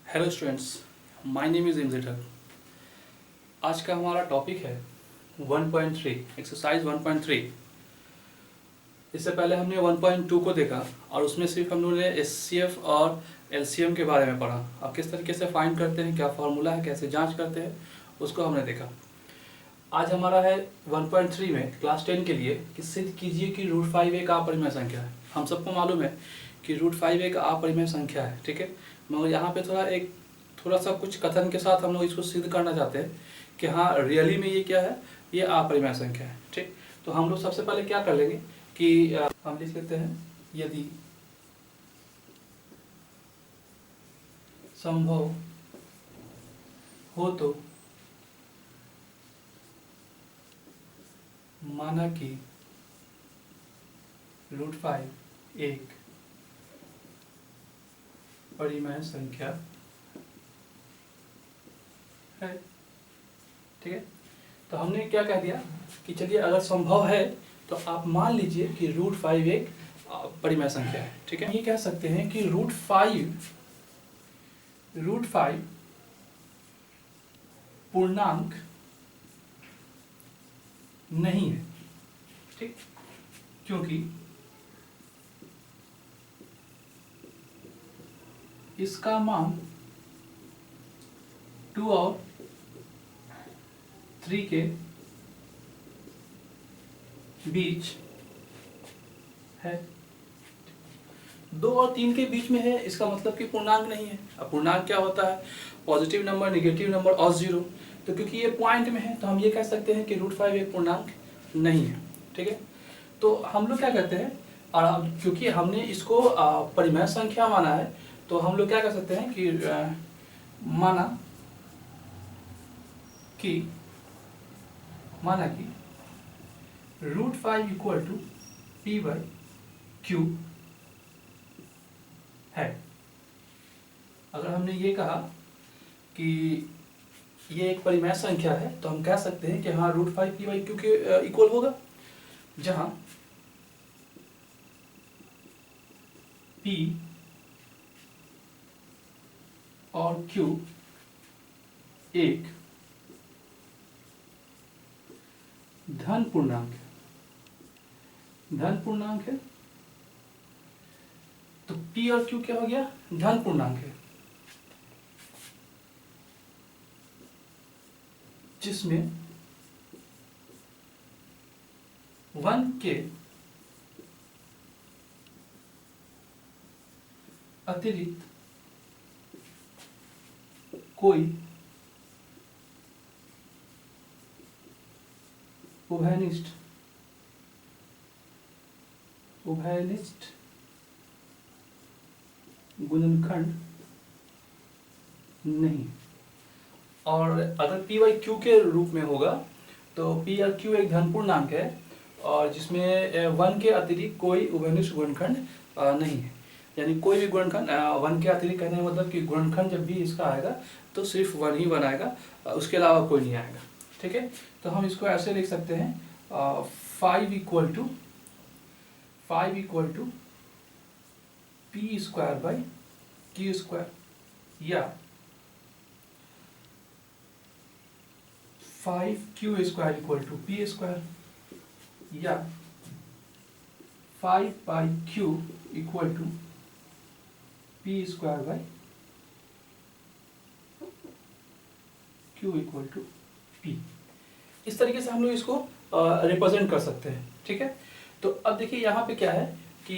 Hello students, my name is इमजेटर। आज का हमारा टॉपिक है 1.3 एक्सरसाइज 1.3। इससे पहले हमने 1.2 को देखा और उसमें सिर्फ हम लोगों ने एचसीएफ और एलसीएम के बारे में पढ़ा। अब किस तरीके से फाइंड करते हैं, क्या फार्मूला है, कैसे जांच करते हैं, उसको हमने देखा। आज हमारा है 1.3 में क्लास 10 के लिए कि सिद्ध कीजिए कि √5 एक अपरिमेय संख्या है। हम सबको मालूम है कि √5 एक अपरिमेय संख्या है, ठीक है। मगर यहाँ पे थोड़ा सा कुछ कथन के साथ हम लोग इसको सिद्ध करना चाहते हैं कि हाँ रियली में ये क्या है, ये अपरिमेय संख्या है, ठीक। तो हम लोग सबसे पहले क्या कर लेंगे कि हम लिख लेते हैं, यदि संभव हो तो माना कि √5 एक परिमेय संख्या है, ठीक है। तो हमने क्या कह दिया कि चलिए अगर संभव है तो आप मान लीजिए कि √5 एक परिमेय संख्या है, ठीक है। ये कह सकते हैं कि √5 पूर्णांक नहीं है, ठीक, क्योंकि इसका मान 2 और 3 के बीच है। 2 और 3 के बीच में है, इसका मतलब कि पूर्णांक नहीं है। अब पूर्णांक क्या होता है? पॉजिटिव नंबर, नेगेटिव नंबर और जीरो। तो क्योंकि ये पॉइंट में है तो हम ये कह सकते हैं कि √5 एक पूर्णांक नहीं है, ठीक है। तो हम लोग क्या कहते हैं, और क्योंकि हमने इसको परिमेय संख्या माना है तो हम लोग क्या कर सकते हैं कि माना कि √5 इक्वल टू P/Q है। अगर हमने ये कहा कि ये एक परिमेय संख्या है तो हम कह सकते हैं कि हाँ √5 P/Q के इक्वल होगा, जहां P और Q एक धन पूर्णांक है। तो P और Q क्या हो गया? धन पूर्णांक है, जिसमें 1 के अतिरिक्त कोई उभयनिष्ठ गुणनखंड नहीं। और अगर P/Q के रूप में होगा तो P और Q एक धन पूर्णांक है और जिसमें 1 के अतिरिक्त कोई उभयनिष्ठ गुणनखंड नहीं है। यानी कोई भी गुणनखंड 1 के अतिरिक्त कहने का मतलब कि गुणनखंड जब भी इसका आएगा तो सिर्फ 1 ही बनाएगा, उसके अलावा कोई नहीं आएगा, ठीक है। तो हम इसको ऐसे लिख सकते हैं 5 इक्वल टू P²/Q² या 5Q² इक्वल टू P² या 5/Q equal to P² Q equal to P। इस तरीके से हम लोग इसको रिप्रेजेंट कर सकते हैं, ठीक है। तो अब देखिए यहाँ पे क्या है कि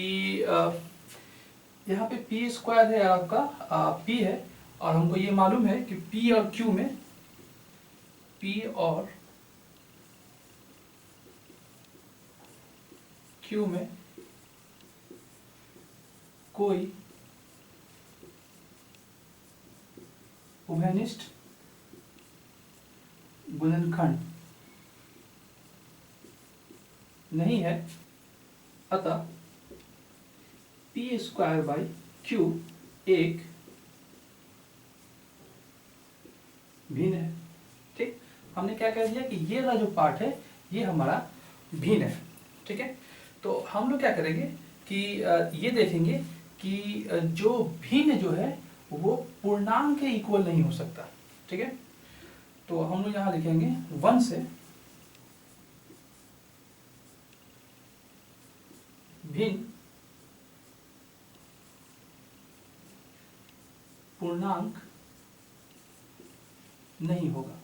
यहाँ पे P² है आपका, P है, और हमको ये मालूम है कि P और Q में कोई उभयनिष्ठ गुणनखंड नहीं है, अतः P²/Q एक भिन्न है, ठीक। हमने क्या कह दिया कि ये वाला जो पार्ट है ये हमारा भिन्न है, ठीक है। तो हम लोग क्या करेंगे कि ये देखेंगे कि जो भिन्न जो है वो पूर्णांक के इक्वल नहीं हो सकता। ठीक है, तो हम लोग यहाँ लिखेंगे 1 से भिन्न पूर्णांक नहीं होगा।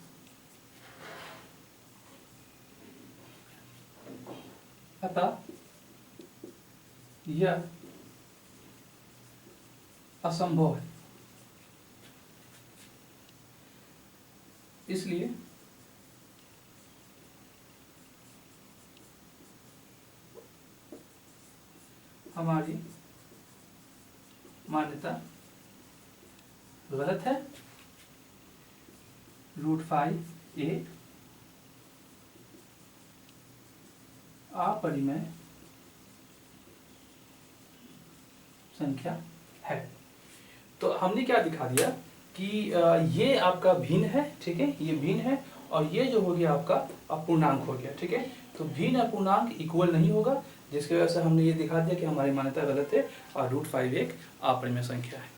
अतः यह असंभव है। इसलिए हमारी मान्यता गलत है। √5 एक अपरिमेय संख्या है। तो हमने क्या दिखा दिया कि ये आपका भिन्न है। ठीक है, ये भिन्न है और ये जो हो गया आपका अपूर्णांक हो गया। ठीक है, तो भिन्न अपूर्णांक इक्वल नहीं होगा, जिसकी वजह से हमने ये दिखा दिया कि हमारी मान्यता गलत है और √5 एक अपरिमेय संख्या है।